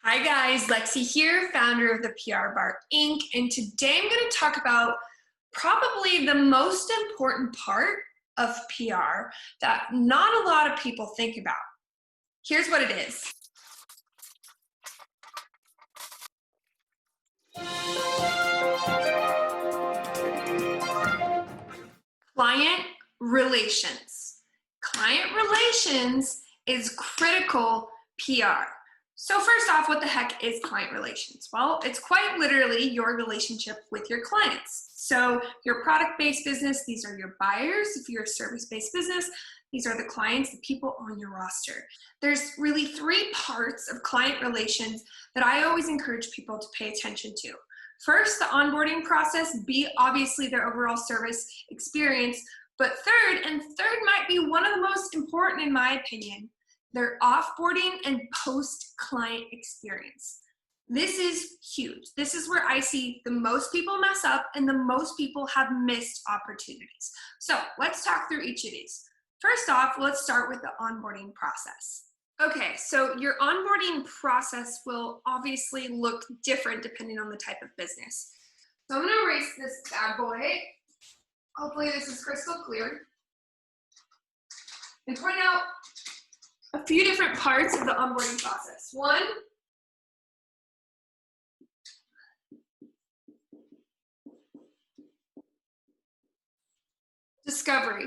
Hi guys, Lexie here, founder of the PR Bar Inc. And today I'm going to talk about probably the most important part of PR that not a lot of people think about. Here's what it is. Client relations. Client relations is critical PR. So first off, what the heck is client relations? Well, it's quite literally your relationship with your clients. So your product-based business, these are your buyers. If you're a service-based business, these are the clients, the people on your roster. There's really three parts of client relations that I always encourage people to pay attention to. First, the onboarding process, B, obviously their overall service experience, but third might be one of the most important in my opinion, their offboarding and post-client experience. This is huge. This is where I see the most people mess up and the most people have missed opportunities. So let's talk through each of these. First off, let's start with the onboarding process. Okay, so your onboarding process will obviously look different depending on the type of business. So I'm gonna erase this bad boy. Hopefully this is crystal clear. And point out a few different parts of the onboarding process. One, discovery.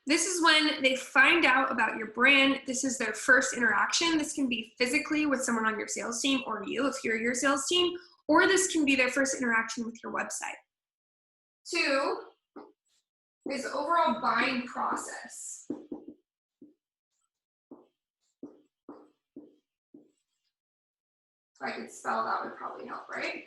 This is when they find out about your brand. This is their first interaction. This can be physically with someone on your sales team or you if you're your sales team, or this can be their first interaction with your website. Two is the overall buying process. If I could spell, that would probably help, right?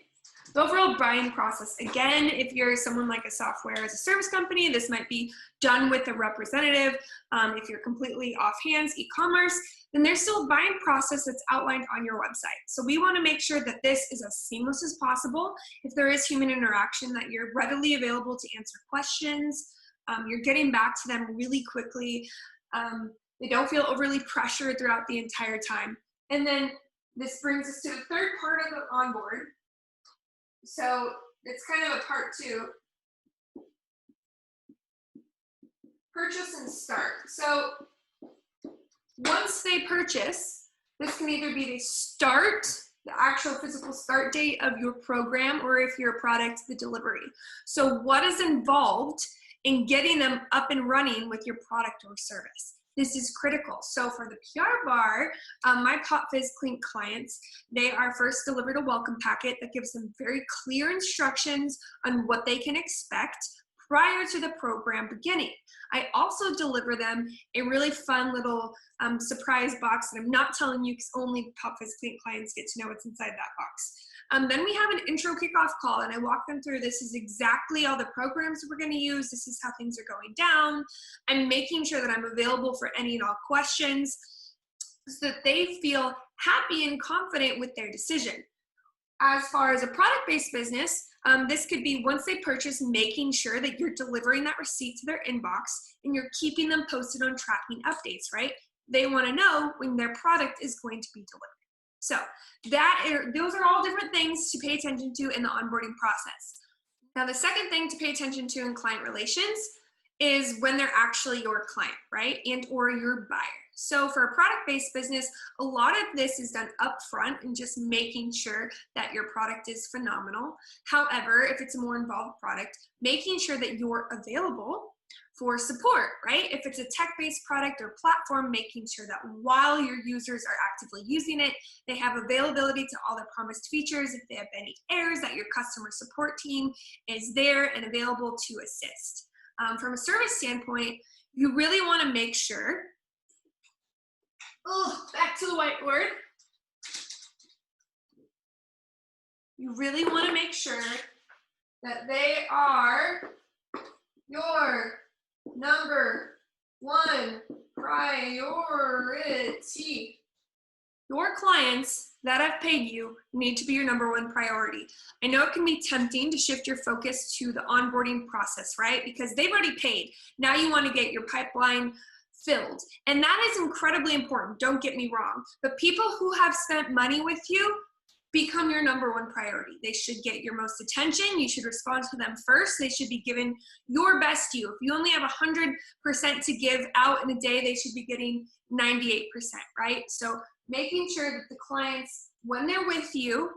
The overall buying process, again, if you're someone like a software as a service company, this might be done with a representative. If you're completely off hands, e-commerce, then there's still a buying process that's outlined on your website. So we want to make sure that this is as seamless as possible. If there is human interaction, that you're readily available to answer questions. You're getting back to them really quickly. They don't feel overly pressured throughout the entire time. And then this brings us to the third part of the onboard. So it's kind of a part two. Purchase and start. So once they purchase, this can either be the start, the actual physical start date of your program, or if you're a product, the delivery. So what is involved in getting them up and running with your product or service? This is critical. So for the PR Bar, my PopFizClink clients, they are first delivered a welcome packet that gives them very clear instructions on what they can expect prior to the program beginning. I also deliver them a really fun little surprise box that I'm not telling you because only PopFizClink clients get to know what's inside that box. Then we have an intro kickoff call and I walk them through this is exactly all the programs we're going to use. This is how things are going down. I'm making sure that I'm available for any and all questions so that they feel happy and confident with their decision. As far as a product-based business, this could be once they purchase, making sure that you're delivering that receipt to their inbox and you're keeping them posted on tracking updates, right? They want to know when their product is going to be delivered. So those are all different things to pay attention to in the onboarding process. Now, the second thing to pay attention to in client relations is when they're actually your client, right? And or your buyer. So for a product-based business, a lot of this is done upfront and just making sure that your product is phenomenal. However, if it's a more involved product, making sure that you're available for support, right? If it's a tech-based product or platform, making sure that while your users are actively using it, they have availability to all the promised features. If they have any errors, that your customer support team is there and available to assist. From a service standpoint, you really want to make sure, back to the whiteboard. You really want to make sure that they are your number one priority. Your clients that have paid you need to be your number one priority. I know it can be tempting to shift your focus to the onboarding process, right? Because they've already paid. Now you want to get your pipeline filled. And that is incredibly important, don't get me wrong. But people who have spent money with you become your number one priority. They should get your most attention. You should respond to them first. They should be given your best you. If you only have 100% to give out in a day, they should be getting 98%, right? So making sure that the clients, when they're with you,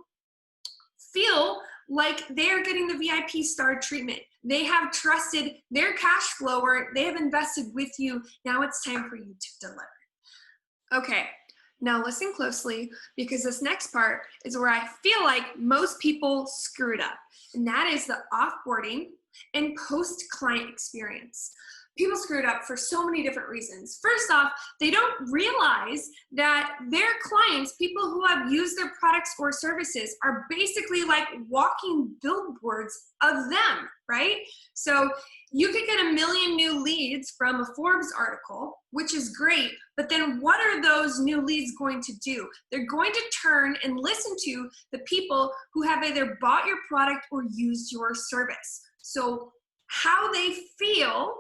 feel like they're getting the VIP star treatment. They have trusted their cash flow, or they have invested with you. Now it's time for you to deliver. Okay, now listen closely, because this next part is where I feel like most people screwed up, and that is the offboarding and post-client experience. People screwed up for so many different reasons. First off, they don't realize that their clients, people who have used their products or services, are basically like walking billboards of them, right? So you could get 1 million new leads from a Forbes article, which is great, but then what are those new leads going to do? They're going to turn and listen to the people who have either bought your product or used your service. So how they feel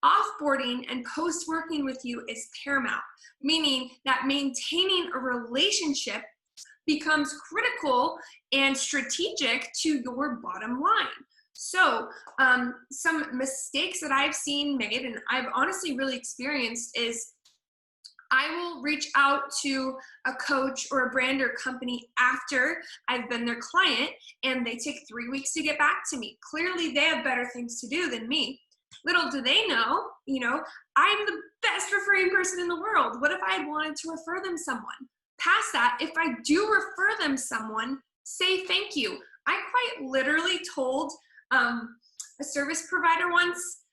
offboarding and post working with you is paramount, meaning that maintaining a relationship becomes critical and strategic to your bottom line. So some mistakes that I've seen made, and I've honestly really experienced, is I will reach out to a coach or a brand or company after I've been their client, and they take 3 weeks to get back to me. Clearly they have better things to do than me. Little do they know, I'm the best referring person in the world. What if I had wanted to refer them someone? Past that, if I do refer them someone, say thank you. I quite literally told a service provider once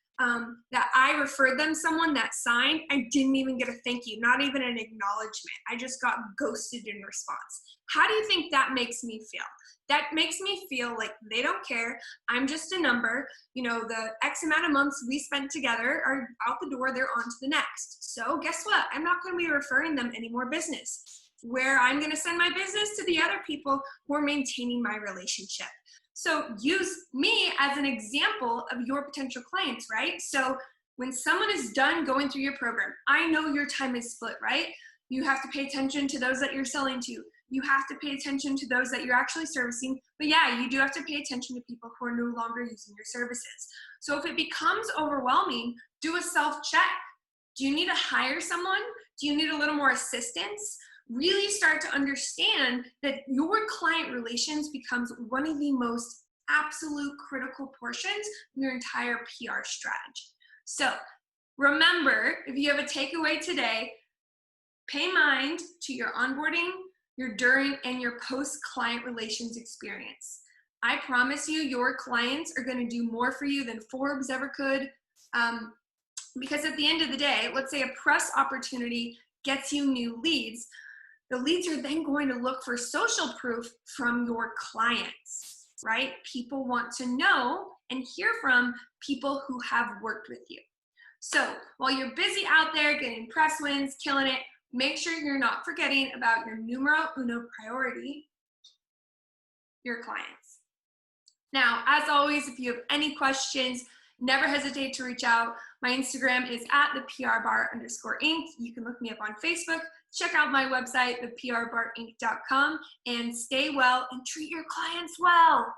that I referred them someone that signed. I didn't even get a thank you, not even an acknowledgement. I just got ghosted in response. How do you think that makes me feel? That makes me feel like they don't care. I'm just a number. The X amount of months we spent together are out the door. They're on to the next. So guess what? I'm not going to be referring them any more business. Where I'm going to send my business to the other people who are maintaining my relationship. So use me as an example of your potential clients, right? So when someone is done going through your program, I know your time is split, right? You have to pay attention to those that you're selling to. You have to pay attention to those that you're actually servicing. But yeah, you do have to pay attention to people who are no longer using your services. So if it becomes overwhelming, do a self-check. Do you need to hire someone? Do you need a little more assistance? Really start to understand that your client relations becomes one of the most absolute critical portions of your entire PR strategy. So remember, if you have a takeaway today, pay mind to your onboarding, your during, and your post-client relations experience. I promise you, your clients are going to do more for you than Forbes ever could. Because at the end of the day, let's say a press opportunity gets you new leads. The leads are then going to look for social proof from your clients, right? People want to know and hear from people who have worked with you. So while you're busy out there getting press wins, killing it, make sure you're not forgetting about your numero uno priority, your clients. Now, as always, if you have any questions, never hesitate to reach out. My Instagram is @theprbar_inc. You can look me up on Facebook. Check out my website, theprbarinc.com, and stay well and treat your clients well.